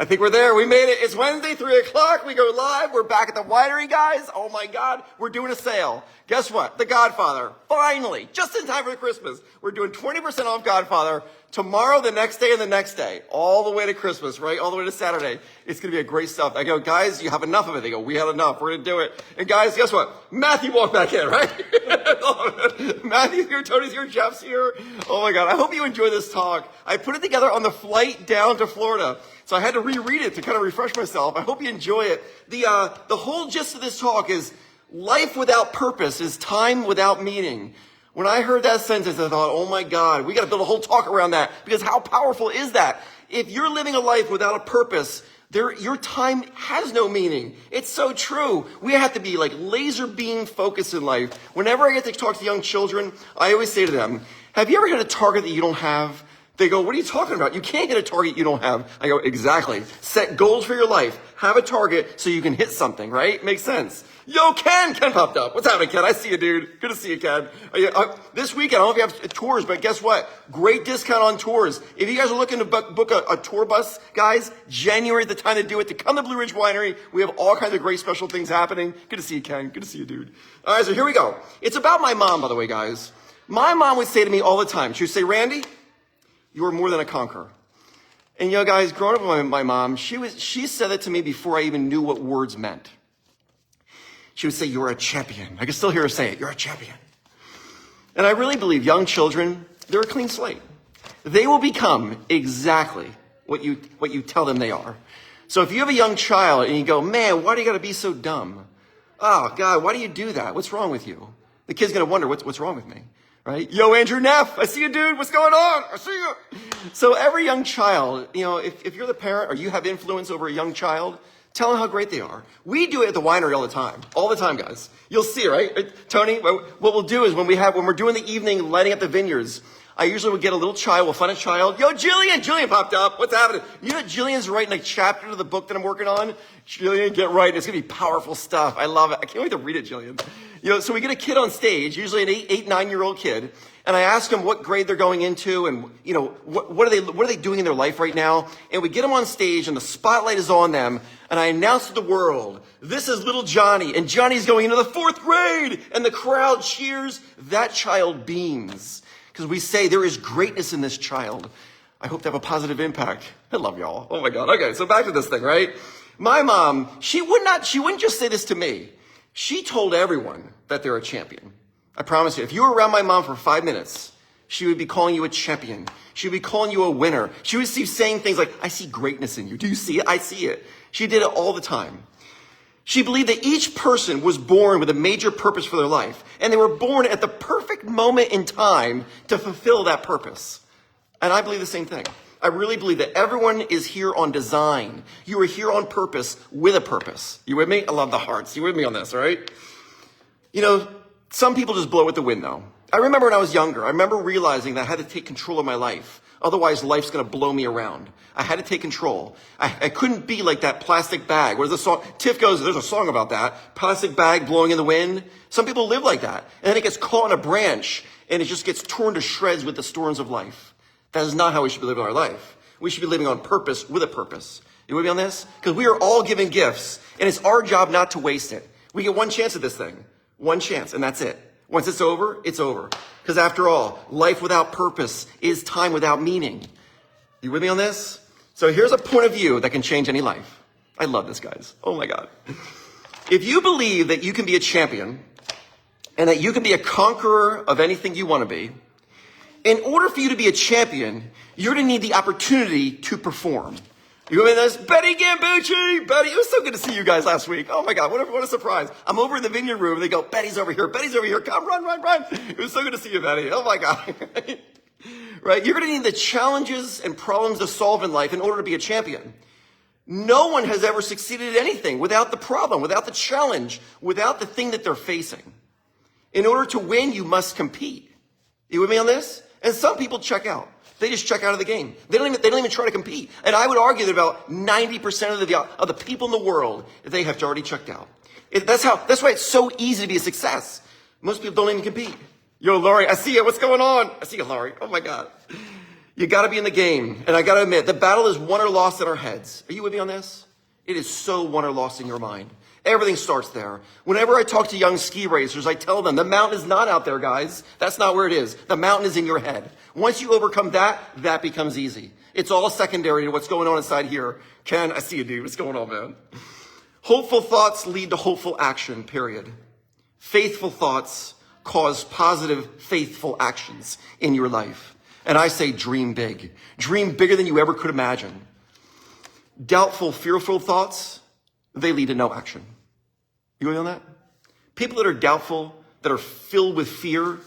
I think we're there. We made it. It's Wednesday, 3 o'clock. We go live. We're back at the winery, guys. Oh my God. We're doing a sale. Guess what? The Godfather. Finally, just in time for Christmas. We're doing 20% off Godfather tomorrow, the next day, and the next day. All the way to Christmas, right? All the way to Saturday. It's going to be a great stuff. I go, guys, you have enough of it. They go, we had enough. We're going to do it. And guys, guess what? Matthew walked back in, right? Matthew's here. Tony's here. Jeff's here. Oh my God. I hope you enjoy this talk. I put it together on the flight down to Florida. So I had to reread it to kind of refresh myself. I hope you enjoy it. The whole gist of this talk is life without purpose is time without meaning. When I heard that sentence, I thought, oh my God, we got to build a whole talk around that, because how powerful is that? If you're living a life without a purpose, your time has no meaning. It's so true. We have to be like laser beam focused in life. Whenever I get to talk to young children, I always say to them, have you ever hit a target that you don't have? They go, what are you talking about? You can't hit a target you don't have. I go, exactly. Set goals for your life. Have a target so you can hit something, right? Makes sense. Yo, Ken popped up. What's happening, Ken? I see you, dude. Good to see you, Ken. This weekend, I don't know if you have tours, but guess what? Great discount on tours. If you guys are looking to book a tour bus, guys, January is the time to do it. To come to Blue Ridge Winery, we have all kinds of great special things happening. Good to see you, Ken. Good to see you, dude. All right, so here we go. It's about my mom, by the way, guys. My mom would say to me all the time, she would say, Randy, you are more than a conqueror. And you know, guys, growing up with my mom, she said it to me before I even knew what words meant. She would say, you're a champion. I can still hear her say it, you're a champion. And I really believe young children, they're a clean slate. They will become exactly what you tell them they are. So if you have a young child and you go, man, why do you got to be so dumb? Oh, God, why do you do that? What's wrong with you? The kid's going to wonder, what's wrong with me? Right? Yo, Andrew Neff, I see you, dude. What's going on? I see you. So every young child, you know, if you're the parent or you have influence over a young child, tell them how great they are. We do it at the winery all the time, guys. You'll see, right? Tony, what we'll do is when we're doing the evening lighting up the vineyards, I usually would get a little child, we'll find a child. Yo, Jillian popped up. What's happening? You know, Jillian's writing a chapter of the book that I'm working on. Jillian, get right. It's going to be powerful stuff. I love it. I can't wait to read it, Jillian. You know, so we get a kid on stage, usually an 8, 9-year-old kid, and I ask them what grade they're going into and, you know, what are they doing in their life right now? And we get them on stage and the spotlight is on them, and I announce to the world, this is little Johnny, and Johnny's going into the 4th grade, and the crowd cheers. That child beams. Because we say there is greatness in this child. I hope to have a positive impact. I love y'all. Oh my God. Okay, so back to this thing, right? My mom, she wouldn't just say this to me. She told everyone that they're a champion. I promise you, if you were around my mom for 5 minutes, she would be calling you a champion. She would be calling you a winner. She would be saying things like, I see greatness in you. Do you see it? I see it. She did it all the time. She believed that each person was born with a major purpose for their life, and they were born at the perfect moment in time to fulfill that purpose. And I believe the same thing. I really believe that everyone is here on design. You are here on purpose with a purpose. You with me? I love the hearts. You with me on this, all right? You know, some people just blow with the wind, though. I remember when I was younger, I remember realizing that I had to take control of my life. Otherwise, life's going to blow me around. I had to take control. I couldn't be like that plastic bag. What is the song? Tiff goes, there's a song about that. Plastic bag blowing in the wind. Some people live like that. And then it gets caught in a branch and it just gets torn to shreds with the storms of life. That is not how we should be living our life. We should be living on purpose with a purpose. You with me on this? Because we are all given gifts and it's our job not to waste it. We get one chance at this thing. One chance and that's it. Once it's over, it's over. Because after all, life without purpose is time without meaning. You with me on this? So here's a point of view that can change any life. I love this, guys. Oh my God. If you believe that you can be a champion and that you can be a conqueror of anything you want to be, in order for you to be a champion, you're going to need the opportunity to perform. You with this? Betty Gambucci! Betty, it was so good to see you guys last week. Oh my God, what a surprise. I'm over in the vineyard room and they go, Betty's over here. Come, run. It was so good to see you, Betty. Oh my God. Right? You're going to need the challenges and problems to solve in life in order to be a champion. No one has ever succeeded at anything without the problem, without the challenge, without the thing that they're facing. In order to win, you must compete. You with me on this? And some people check out. They just check out of the game. They don't even try to compete. And I would argue that about 90% of the people in the world, they have already checked out. That's why it's so easy to be a success. Most people don't even compete. Yo, Laurie, I see you. What's going on? I see you, Laurie. Oh my God. You got to be in the game. And I got to admit, the battle is won or lost in our heads. Are you with me on this? It is so won or lost in your mind. Everything starts there. Whenever I talk to young ski racers, I tell them the mountain is not out there, guys. That's not where it is. The mountain is in your head. Once you overcome that, that becomes easy. It's all secondary to what's going on inside here. Ken, I see you, dude. What's going on, man? Hopeful thoughts lead to hopeful action, period. Faithful thoughts cause positive, faithful actions in your life. And I say dream big. Dream bigger than you ever could imagine. Doubtful, fearful thoughts, they lead to no action. You with me on that? People that are doubtful, that are filled with fear,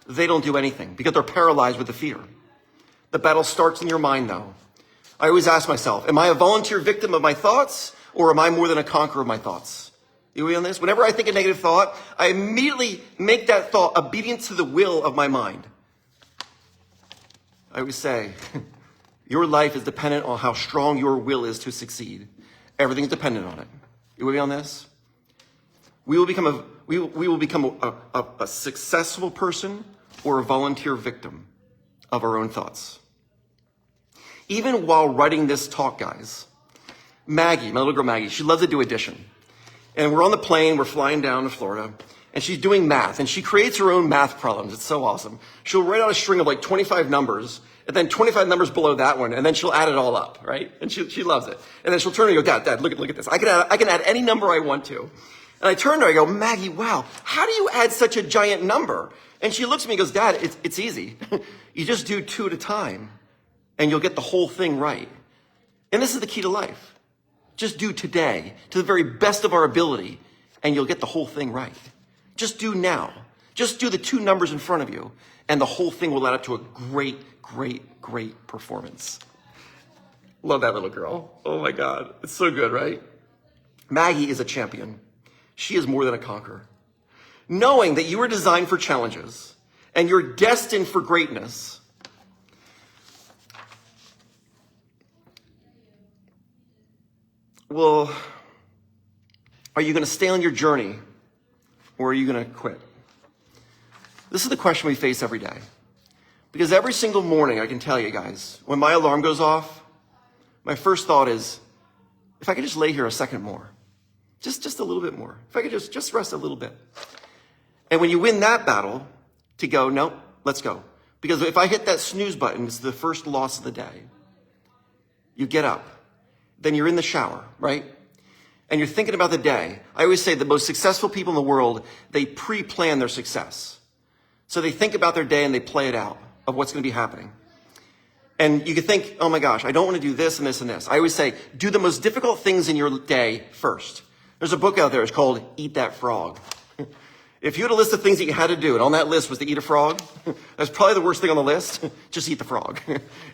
they don't do anything because they're paralyzed with the fear. The battle starts in your mind, though. I always ask myself, am I a volunteer victim of my thoughts, or am I more than a conqueror of my thoughts? You with me on this? Whenever I think a negative thought, I immediately make that thought obedient to the will of my mind. I always say, your life is dependent on how strong your will is to succeed. Everything's dependent on it. You with me on this? We will become a successful person or a volunteer victim of our own thoughts. Even while writing this talk, guys, Maggie, my little girl Maggie, she loves to do addition. And we're on the plane, we're flying down to Florida, and she's doing math, and she creates her own math problems. It's so awesome. She'll write out a string of like 25 numbers, and then 25 numbers below that one, and then she'll add it all up, right? And she loves it. And then she'll turn and go, Dad, look at this. I can add any number I want to. And I turn to her, I go, Maggie, wow, how do you add such a giant number? And she looks at me and goes, Dad, it's easy. You just do 2 at a time, and you'll get the whole thing right. And this is the key to life. Just do today to the very best of our ability, and you'll get the whole thing right. Just do now. Just do the 2 numbers in front of you, and the whole thing will add up to a great, great, great performance. Love that little girl. Oh my God. It's so good, right? Maggie is a champion. She is more than a conqueror. Knowing that you are designed for challenges and you're destined for greatness, well, are you going to stay on your journey or are you going to quit? This is the question we face every day. Because every single morning, I can tell you guys, when my alarm goes off, my first thought is, if I could just lay here a second more, just a little bit more. If I could just rest a little bit. And when you win that battle, to go, no, let's go. Because if I hit that snooze button, it's the first loss of the day. You get up. Then you're in the shower, right? And you're thinking about the day. I always say the most successful people in the world, they pre-plan their success. So they think about their day and they play it out of what's going to be happening. And you could think, oh my gosh, I don't want to do this and this and this. I always say, do the most difficult things in your day first. There's a book out there, it's called Eat That Frog. If you had a list of things that you had to do, and on that list was to eat a frog, that's probably the worst thing on the list. Just eat the frog.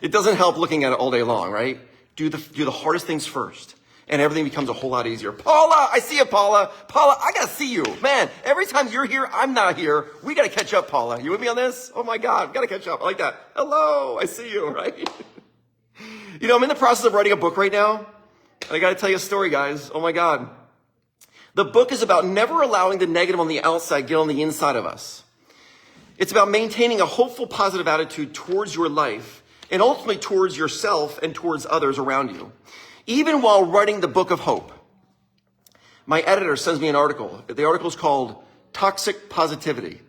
It doesn't help looking at it all day long, right? Do the hardest things first, and everything becomes a whole lot easier. Paula, I see you, Paula. Paula, I gotta see you. Man, every time you're here, I'm not here. We gotta catch up, Paula. You with me on this? Oh my God, gotta catch up. I like that. Hello, I see you, right? You know, I'm in the process of writing a book right now, and I gotta tell you a story, guys. Oh my God. The book is about never allowing the negative on the outside get on the inside of us. It's about maintaining a hopeful, positive attitude towards your life and ultimately towards yourself and towards others around you. Even while writing the book of hope, my editor sends me an article. The article is called Toxic Positivity.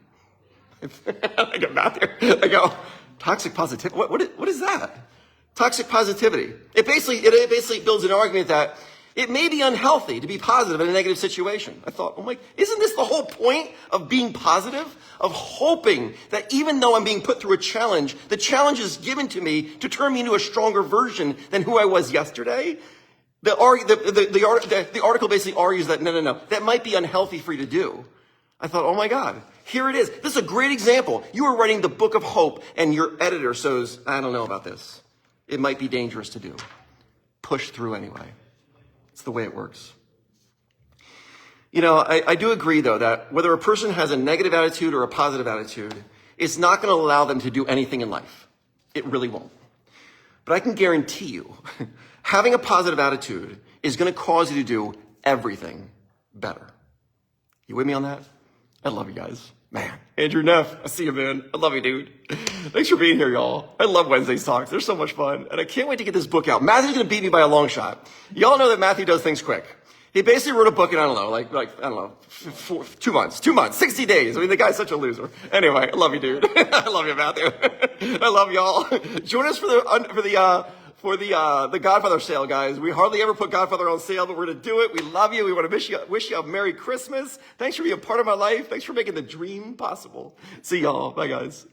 I get out there. I go, toxic positivity? What is that? Toxic positivity. It basically builds an argument that it may be unhealthy to be positive in a negative situation. I thought, oh my, isn't this the whole point of being positive? Of hoping that even though I'm being put through a challenge, the challenge is given to me to turn me into a stronger version than who I was yesterday. The article basically argues that, no, that might be unhealthy for you to do. I thought, oh my God, here it is. This is a great example. You are writing the book of hope and your editor says, I don't know about this. It might be dangerous to do. Push through anyway. It's the way it works. You know, I do agree, though, that whether a person has a negative attitude or a positive attitude, it's not going to allow them to do anything in life. It really won't. But I can guarantee you, having a positive attitude is going to cause you to do everything better. You with me on that? I love you guys. Man, Andrew Neff, I see you, man. I love you, dude. Thanks for being here, y'all. I love Wednesday's talks. They're so much fun. And I can't wait to get this book out. Matthew's going to beat me by a long shot. Y'all know that Matthew does things quick. He basically wrote a book in, I don't know, 2 months, 60 days. I mean, the guy's such a loser. Anyway, I love you, dude. I love you, Matthew. I love y'all. Join us for the Godfather sale, guys. We hardly ever put Godfather on sale, but we're going to do it. We love you. We want to wish you a Merry Christmas. Thanks for being a part of my life. Thanks for making the dream possible. See y'all. Bye, guys.